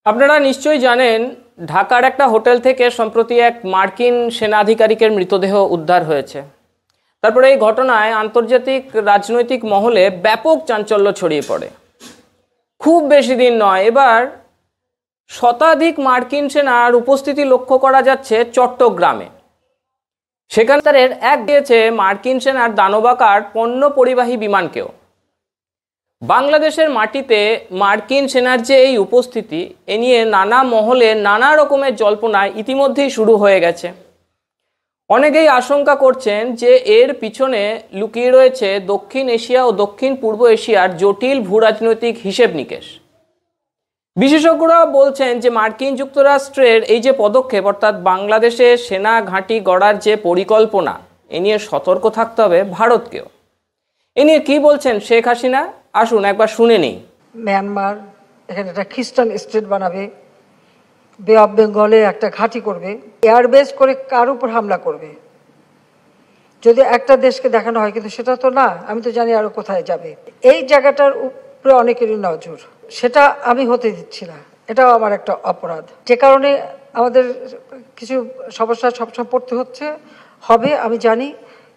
আপনারা নিশ্চয়ই জানেন ঢাকার একটা হোটেল থেকে সম্প্রতি এক মার্কিন সেনা আধিকারিকের মৃতদেহ উদ্ধার হয়েছে। তারপরে এই ঘটনায় আন্তর্জাতিক রাজনৈতিক মহলে ব্যাপক চাঞ্চল্য ছড়িয়ে পড়ে। খুব বেশি দিন নয়, এবার শতাধিক মার্কিন সেনার উপস্থিতি লক্ষ্য করা যাচ্ছে চট্টগ্রামে। সেখানে তাদের এক দিয়েছে মার্কিন সেনার দানবাকার পণ্য পরিবাহী বিমানকেও। বাংলাদেশের মাটিতে মার্কিন সেনার যে এই উপস্থিতি, এ নিয়ে নানা মহলে নানা রকমের জল্পনায় ইতিমধ্যেই শুরু হয়ে গেছে। অনেকেই আশঙ্কা করছেন যে এর পিছনে লুকিয়ে রয়েছে দক্ষিণ এশিয়া ও দক্ষিণ পূর্ব এশিয়ার জটিল ভূরাজনৈতিক হিসেব নিকেশ। বিশেষজ্ঞরা বলছেন যে মার্কিন যুক্তরাষ্ট্রের এই যে পদক্ষেপ, অর্থাৎ বাংলাদেশে সেনা ঘাঁটি গড়ার যে পরিকল্পনা, এ নিয়ে সতর্ক থাকতে হবে ভারতকেও। এ নিয়ে কি বলছেন শেখ হাসিনা, আসুন একবার শুনে নেই। মিয়ানমার এখানে একটা খ্রিস্টান স্টেট বানাবে, বে অফ বেঙ্গলে একটা ঘাঁটি করবে, এয়ারবেস করে কার উপর হামলা করবে। যদি একটা দেশকে দেখানো হয়, কিন্তু সেটা তো না, আমি তো জানি আরো কোথায় যাবে। এই জায়গাটার উপরে অনেকেরই নজর, সেটা আমি হতে দিচ্ছি না। এটাও আমার একটা অপরাধ, যে কারণে আমাদের কিছু সমস্যা সবসময় পড়তে হচ্ছে, হবে আমি জানি,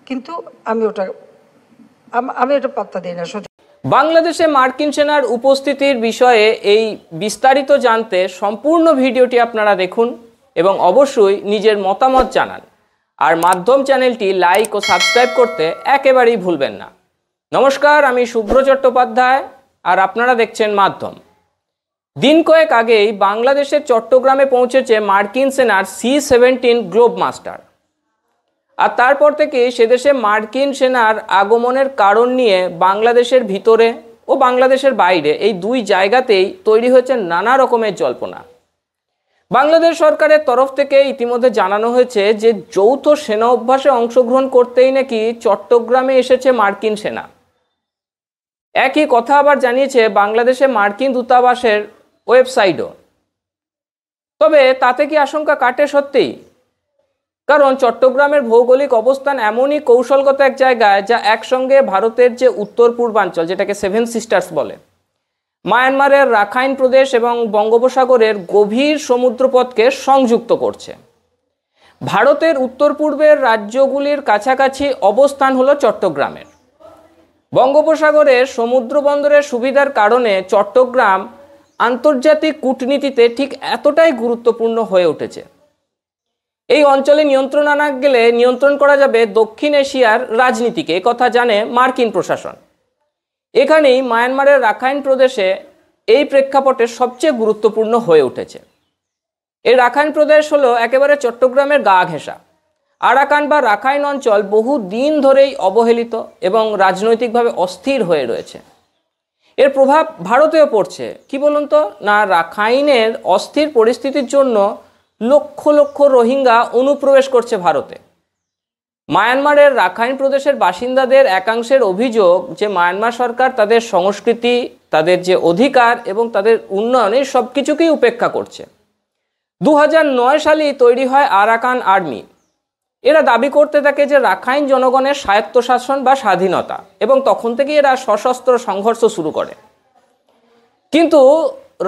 কিন্তু আমি ওটা পাত্তা দিই না। বাংলাদেশে মার্কিন সেনার উপস্থিতির বিষয়ে এই বিস্তারিত জানতে সম্পূর্ণ ভিডিওটি আপনারা দেখুন এবং অবশ্যই নিজের মতামত জানান। আর মাধ্যম চ্যানেলটি লাইক ও সাবস্ক্রাইব করতে একেবারেই ভুলবেন না। নমস্কার, আমি শুভ্র চট্টোপাধ্যায় আর আপনারা দেখছেন মাধ্যম। দিন কয়েক আগেই বাংলাদেশের চট্টগ্রামে পৌঁছেছে মার্কিন সেনার C-17 গ্লোব মাস্টার। আর তারপর থেকে সেদেশে মার্কিন সেনার আগমনের কারণ নিয়ে বাংলাদেশের ভিতরে ও বাংলাদেশের বাইরে এই দুই জায়গাতেই তৈরি হয়েছে নানা রকমের জল্পনা। বাংলাদেশ সরকারের তরফ থেকে ইতিমধ্যে জানানো হয়েছে যে যৌথ সেনা অভ্যাসে অংশগ্রহণ করতেই নাকি চট্টগ্রামে এসেছে মার্কিন সেনা। একই কথা আবার জানিয়েছে বাংলাদেশে মার্কিন দূতাবাসের ওয়েবসাইটও। তবে তাতে কি আশঙ্কা কাটে সত্যিই? কারণ চট্টগ্রামের ভৌগোলিক অবস্থান এমনই কৌশলগত এক জায়গায়, যা একসঙ্গে ভারতের যে উত্তর পূর্বাঞ্চল, যেটাকে সেভেন সিস্টার্স বলে, মায়ানমারের রাখাইন প্রদেশ এবং বঙ্গোপসাগরের গভীর সমুদ্রপথকে সংযুক্ত করছে। ভারতের উত্তর পূর্বের রাজ্যগুলির কাছাকাছি অবস্থান হলো চট্টগ্রামের। বঙ্গোপসাগরের সমুদ্র বন্দরের সুবিধার কারণে চট্টগ্রাম আন্তর্জাতিক কূটনীতিতে ঠিক এতটাই গুরুত্বপূর্ণ হয়ে উঠেছে। এই অঞ্চলে নিয়ন্ত্রণ আনা গেলে নিয়ন্ত্রণ করা যাবে দক্ষিণ এশিয়ার রাজনীতিকে, কথা জানে মার্কিন প্রশাসন। এখানেই মায়ানমারের রাখাইন প্রদেশে এই প্রেক্ষাপটে সবচেয়ে গুরুত্বপূর্ণ হয়ে উঠেছে। এই রাখাইন প্রদেশ হলো একেবারে চট্টগ্রামের গা ঘেঁষা। আরাকান বা রাখাইন অঞ্চল বহু দিন ধরেই অবহেলিত এবং রাজনৈতিকভাবে অস্থির হয়ে রয়েছে। এর প্রভাব ভারতেও পড়ছে। কি বলুন তো, না, রাখাইনের অস্থির পরিস্থিতির জন্য লক্ষ লক্ষ রোহিঙ্গা অনুপ্রবেশ করছে ভারতে। মায়ানমারের রাখাইন প্রদেশের বাসিন্দাদের একাংশের অভিযোগ যে মায়ানমার সরকার তাদের সংস্কৃতি, তাদের যে অধিকার এবং তাদের উন্নয়ন, এই সব কিছুকেই উপেক্ষা করছে। 2009 সালেই তৈরি হয় আরাকান আর্মি। এরা দাবি করতে থাকে যে রাখাইন জনগণের স্বায়ত্তশাসন বা স্বাধীনতা, এবং তখন থেকে এরা সশস্ত্র সংঘর্ষ শুরু করে। কিন্তু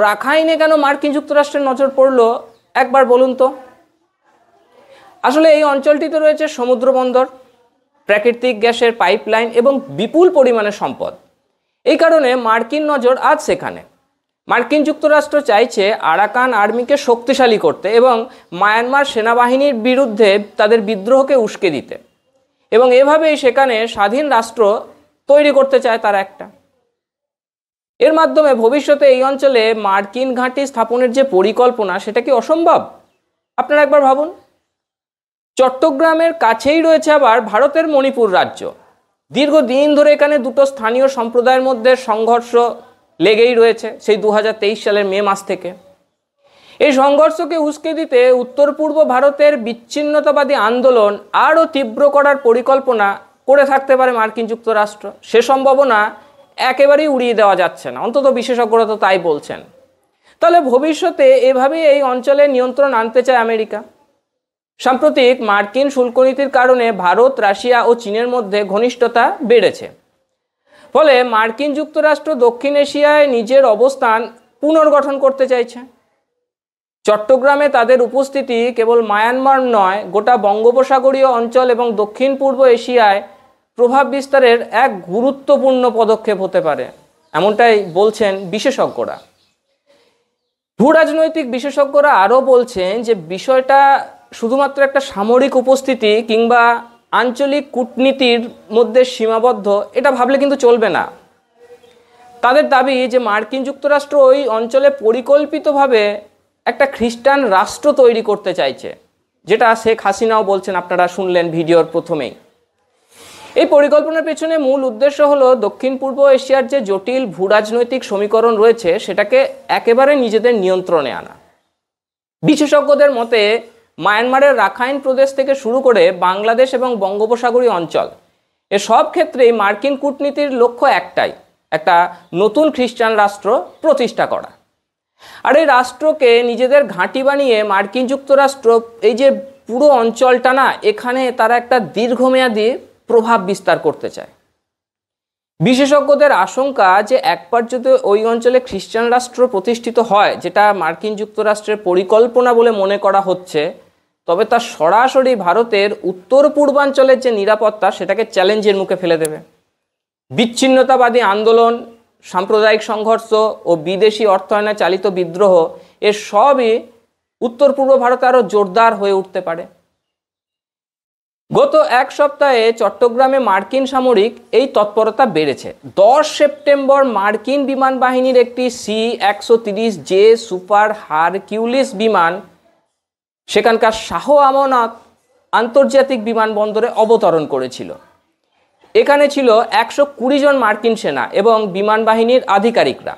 রাখাইনে কেন মার্কিন যুক্তরাষ্ট্রের নজর পড়লো একবার বলুন তো। আসলে এই অঞ্চলটিতে রয়েছে সমুদ্র বন্দর, প্রাকৃতিক গ্যাসের পাইপলাইন এবং বিপুল পরিমাণে সম্পদ। এই কারণে মার্কিন নজর আজ সেখানে। মার্কিন যুক্তরাষ্ট্র চাইছে আরাকান আর্মিকে শক্তিশালী করতে এবং মায়ানমার সেনাবাহিনীর বিরুদ্ধে তাদের বিদ্রোহকে উস্কে দিতে, এবং এভাবেই সেখানে স্বাধীন রাষ্ট্র তৈরি করতে চায় তারা একটা। এর মাধ্যমে ভবিষ্যতে এই অঞ্চলে মার্কিন ঘাঁটি স্থাপনের যে পরিকল্পনা, সেটা কি অসম্ভব? আপনারা একবার ভাবুন। চট্টগ্রামের কাছেই রয়েছে আবার ভারতের মণিপুর রাজ্য। দীর্ঘদিন ধরে এখানে দুটো স্থানীয় সম্প্রদায়ের মধ্যে সংঘর্ষ লেগেই রয়েছে, সেই 2023 সালের মে মাস থেকে। এই সংঘর্ষকে উস্কে দিতে উত্তর পূর্ব ভারতের বিচ্ছিন্নতাবাদী আন্দোলন আরও তীব্র করার পরিকল্পনা করে থাকতে পারে মার্কিন যুক্তরাষ্ট্র। সে সম্ভাবনা একেবারেই উড়িয়ে দেওয়া যাচ্ছে না, অন্তত বিশেষজ্ঞরা তো তাই বলছেন। তাহলে ভবিষ্যতে এভাবেই এই অঞ্চলে নিয়ন্ত্রণ আনতে চায় আমেরিকা। সাম্প্রতিক মার্কিন শুল্ক নীতির কারণে ভারত, রাশিয়া ও চীনের মধ্যে ঘনিষ্ঠতা বেড়েছে। ফলে মার্কিন যুক্তরাষ্ট্র দক্ষিণ এশিয়ায় নিজের অবস্থান পুনর্গঠন করতে চাইছে। চট্টগ্রামে তাদের উপস্থিতি কেবল মায়ানমার নয়, গোটা বঙ্গোপসাগরীয় অঞ্চল এবং দক্ষিণ পূর্ব এশিয়ায় প্রভাব বিস্তারের এক গুরুত্বপূর্ণ পদক্ষেপ হতে পারে, এমনটাই বলছেন বিশেষজ্ঞরা। ভূরাজনৈতিক বিশেষজ্ঞরা আরও বলছেন যে বিষয়টা শুধুমাত্র একটা সামরিক উপস্থিতি কিংবা আঞ্চলিক কূটনীতির মধ্যে সীমাবদ্ধ এটা ভাবলে কিন্তু চলবে না। তাদের দাবি যে মার্কিন যুক্তরাষ্ট্র ওই অঞ্চলে পরিকল্পিতভাবে একটা খ্রিস্টান রাষ্ট্র তৈরি করতে চাইছে, যেটা শেখ হাসিনাও বলছেন, আপনারা শুনলেন ভিডিওর প্রথমেই। এই পরিকল্পনার পেছনে মূল উদ্দেশ্য হলো দক্ষিণ পূর্ব এশিয়ার যে জটিল ভূরাজনৈতিক সমীকরণ রয়েছে সেটাকে একেবারে নিজেদের নিয়ন্ত্রণে আনা। বিশেষজ্ঞদের মতে মায়ানমারের রাখাইন প্রদেশ থেকে শুরু করে বাংলাদেশ এবং বঙ্গোপসাগরীয় অঞ্চল, এ সব ক্ষেত্রেই মার্কিন কূটনীতির লক্ষ্য একটাই, একটা নতুন খ্রিস্টান রাষ্ট্র প্রতিষ্ঠা করা। আর এই রাষ্ট্রকে নিজেদের ঘাঁটি বানিয়ে মার্কিন যুক্তরাষ্ট্র এই যে পুরো অঞ্চলটা না, এখানে তারা একটা দীর্ঘমেয়াদী প্রভাব বিস্তার করতে চায়। বিশেষজ্ঞদের আশঙ্কা যে একবার যদি ওই অঞ্চলে খ্রিস্টান রাষ্ট্র প্রতিষ্ঠিত হয়, যেটা মার্কিন যুক্তরাষ্ট্রের পরিকল্পনা বলে মনে করা হচ্ছে, তবে তা সরাসরি ভারতের উত্তর পূর্বাঞ্চলের যে নিরাপত্তা সেটাকে চ্যালেঞ্জের মুখে ফেলে দেবে। বিচ্ছিন্নতাবাদী আন্দোলন, সাম্প্রদায়িক সংঘর্ষ ও বিদেশি অর্থায়নে চালিত বিদ্রোহ, এর সবই উত্তর পূর্ব ভারতে আরও জোরদার হয়ে উঠতে পারে। গত এক সপ্তাহে চট্টগ্রামে মার্কিন সামরিক এই তৎপরতা বেড়েছে। 10 সেপ্টেম্বর মার্কিন বিমান বাহিনীর একটি C-130J সুপার হারকিউলিস বিমান সেখানকার শাহ আমানত আন্তর্জাতিক বিমানবন্দরে অবতরণ করেছিল। এখানে ছিল 120 জন মার্কিন সেনা এবং বিমান বাহিনীর আধিকারিকরা।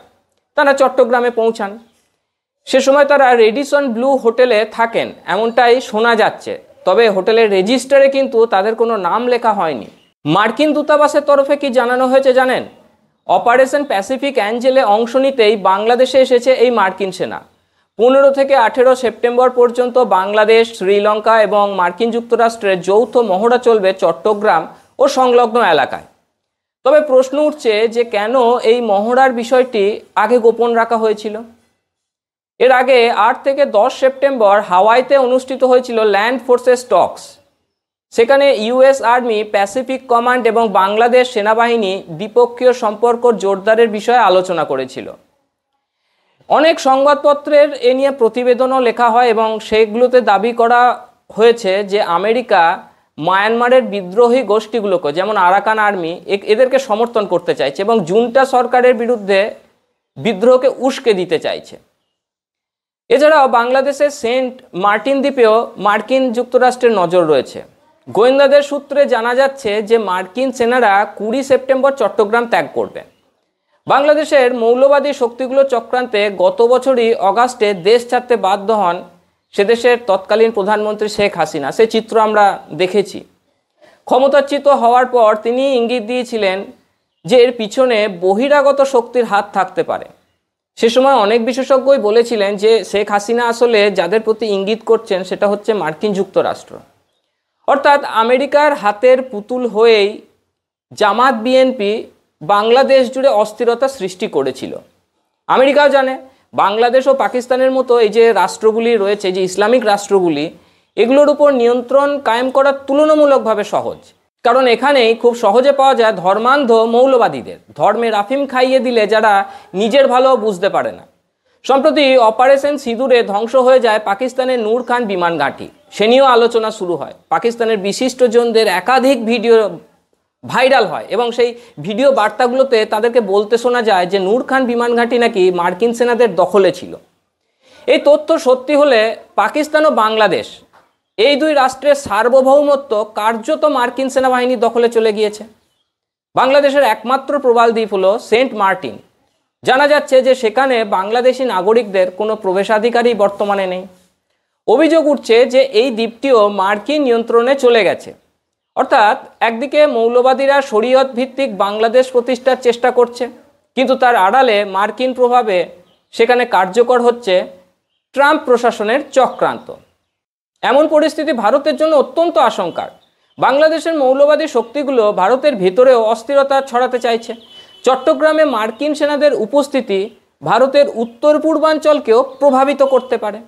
তারা চট্টগ্রামে পৌঁছান। সে সময় তারা রেডিসন ব্লু হোটেলে থাকেন এমনটাই শোনা যাচ্ছে, তবে হোটেলের রেজিস্টারে কিন্তু তাদের কোনো নাম লেখা হয়নি। মার্কিন দূতাবাসের তরফে কি জানানো হয়েছে জানেন? অপারেশন প্যাসিফিক অ্যাঞ্জেলে অংশ নিতেই বাংলাদেশে এসেছে এই মার্কিন সেনা। 15 থেকে 18 সেপ্টেম্বর পর্যন্ত বাংলাদেশ, শ্রীলঙ্কা এবং মার্কিন যুক্তরাষ্ট্রের যৌথ মহড়া চলবে চট্টগ্রাম ও সংলগ্ন এলাকায়। তবে প্রশ্ন উঠছে যে কেন এই মহড়ার বিষয়টি আগে গোপন রাখা হয়েছিল। এর আগে 8 থেকে 10 সেপ্টেম্বর হাওয়াইতে অনুষ্ঠিত হয়েছিল ল্যান্ড ফোর্সেস টক্স। সেখানে ইউএস আর্মি, প্যাসিফিক কমান্ড এবং বাংলাদেশ সেনাবাহিনী দ্বিপক্ষীয় সম্পর্ক জোরদারের বিষয়ে আলোচনা করেছিল। অনেক সংবাদপত্রের এ নিয়ে প্রতিবেদনও লেখা হয় এবং সেগুলোতে দাবি করা হয়েছে যে আমেরিকা মায়ানমারের বিদ্রোহী গোষ্ঠীগুলোকে, যেমন আরাকান আর্মি, এদেরকে সমর্থন করতে চাইছে এবং জুন্টা সরকারের বিরুদ্ধে বিদ্রোহকে উস্কে দিতে চাইছে। এছাড়াও বাংলাদেশের সেন্ট মার্টিন দ্বীপেও মার্কিন যুক্তরাষ্ট্রের নজর রয়েছে। গোয়েন্দাদের সূত্রে জানা যাচ্ছে যে মার্কিন সেনারা 20 সেপ্টেম্বর চট্টগ্রাম ত্যাগ করবে। বাংলাদেশের মৌলবাদী শক্তিগুলো চক্রান্তে গত বছরই অগাস্টে দেশ ছাড়তে বাধ্য হন সেদেশের তৎকালীন প্রধানমন্ত্রী শেখ হাসিনা। সে চিত্র আমরা দেখেছি। ক্ষমতাচ্যুত হওয়ার পর তিনি ইঙ্গিত দিয়েছিলেন যে এর পিছনে বহিরাগত শক্তির হাত থাকতে পারে। সে সময় অনেক বিশেষজ্ঞই বলেছিলেন যে শেখ হাসিনা আসলে যাদের প্রতি ইঙ্গিত করছেন সেটা হচ্ছে মার্কিন যুক্তরাষ্ট্র। অর্থাৎ আমেরিকার হাতের পুতুল হয়েই জামাত বিএনপি বাংলাদেশ জুড়ে অস্থিরতা সৃষ্টি করেছিল। আমেরিকাও জানে বাংলাদেশ ও পাকিস্তানের মতো এই যে রাষ্ট্রগুলি রয়েছে, যে ইসলামিক রাষ্ট্রগুলি, এগুলোর উপর নিয়ন্ত্রণ কায়েম করা তুলনামূলকভাবে সহজ, কারণ এখানেই খুব সহজে পাওয়া যায় ধর্মান্ধ মৌলবাদীদের, ধর্মের আফিম খাইয়ে দিলে যারা নিজের ভালো বুঝতে পারে না। সম্প্রতি অপারেশন সিঁদুরে ধ্বংস হয়ে যায় পাকিস্তানের নূর খান বিমান ঘাঁটি। সে নিয়েও আলোচনা শুরু হয়। পাকিস্তানের বিশিষ্টজনদের একাধিক ভিডিও ভাইরাল হয় এবং সেই ভিডিও বার্তাগুলোতে তাদেরকে বলতে শোনা যায় যে নূর খান বিমান ঘাঁটি নাকি মার্কিন সেনাদের দখলে ছিল। এই তথ্য সত্যি হলে পাকিস্তান ও বাংলাদেশ, এই দুই রাষ্ট্রের সার্বভৌমত্ব কার্যত মার্কিন সেনাবাহিনীর দখলে চলে গিয়েছে। বাংলাদেশের একমাত্র প্রবাল দ্বীপ হলো সেন্ট মার্টিন। জানা যাচ্ছে যে সেখানে বাংলাদেশি নাগরিকদের কোনো প্রবেশাধিকারই বর্তমানে নেই। অভিযোগ উঠছে যে এই দ্বীপটিও মার্কিন নিয়ন্ত্রণে চলে গেছে। অর্থাৎ একদিকে মৌলবাদীরা শরীয়ত ভিত্তিক বাংলাদেশ প্রতিষ্ঠার চেষ্টা করছে, কিন্তু তার আড়ালে মার্কিন প্রভাবে সেখানে কার্যকর হচ্ছে ট্রাম্প প্রশাসনের চক্রান্ত। এমন পরিস্থিতি ভারতের জন্য অত্যন্ত আশঙ্কার। বাংলাদেশের মৌলবাদী শক্তিগুলো ভারতের ভেতরেও অস্থিরতা ছড়াতে চাইছে। চট্টগ্রামে মার্কিন সেনাদের উপস্থিতি ভারতের উত্তর পূর্বাঞ্চলকেও প্রভাবিত করতে পারে।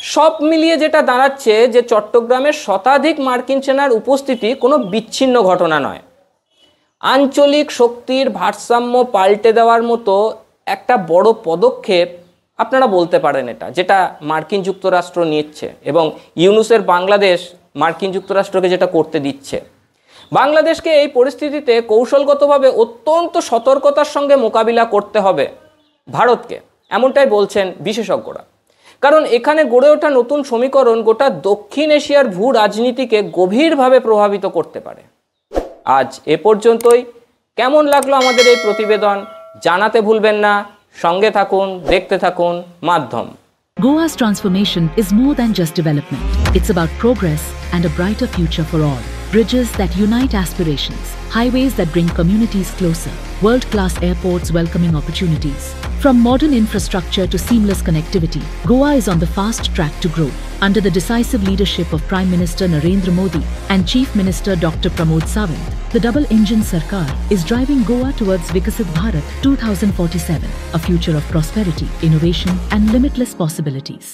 সব মিলিয়ে যেটা দাঁড়াচ্ছে যে চট্টগ্রামের শতাধিক মার্কিন সেনার উপস্থিতি কোনো বিচ্ছিন্ন ঘটনা নয়, আঞ্চলিক শক্তির ভারসাম্য পাল্টে দেওয়ার মতো একটা বড় পদক্ষেপ আপনারা বলতে পারেন এটা, যেটা মার্কিন যুক্তরাষ্ট্র নিচ্ছে এবং ইউনূসের বাংলাদেশ মার্কিন যুক্তরাষ্ট্রকে যেটা করতে দিচ্ছে। বাংলাদেশকে এই পরিস্থিতিতে কৌশলগতভাবে অত্যন্ত সতর্কতার সঙ্গে মোকাবিলা করতে হবে ভারতকে, এমনটাই বলছেন বিশেষজ্ঞরা। কারণ এখানে গড়ে ওঠা নতুন সমীকরণ গোটা দক্ষিণ এশিয়ার ভূ রাজনীতিকে গভীরভাবে প্রভাবিত করতে পারে। আজ এ পর্যন্তই। কেমন লাগলো আমাদের এই প্রতিবেদন জানাতে ভুলবেন না। সঙ্গে থাকুন, দেখতে থাকুন মাধ্যম। Goa's transformation is more than just development. It's about progress and a brighter future for all. Bridges that unite aspirations, highways that bring communities closer, world-class airports welcoming opportunities. From modern infrastructure to seamless connectivity, Goa is on the fast track to grow. Under the decisive leadership of Prime Minister Narendra Modi and Chief Minister Dr. Pramod Sawant, the double-engine Sarkar is driving Goa towards Vikasit Bharat 2047, a future of prosperity, innovation and limitless possibilities.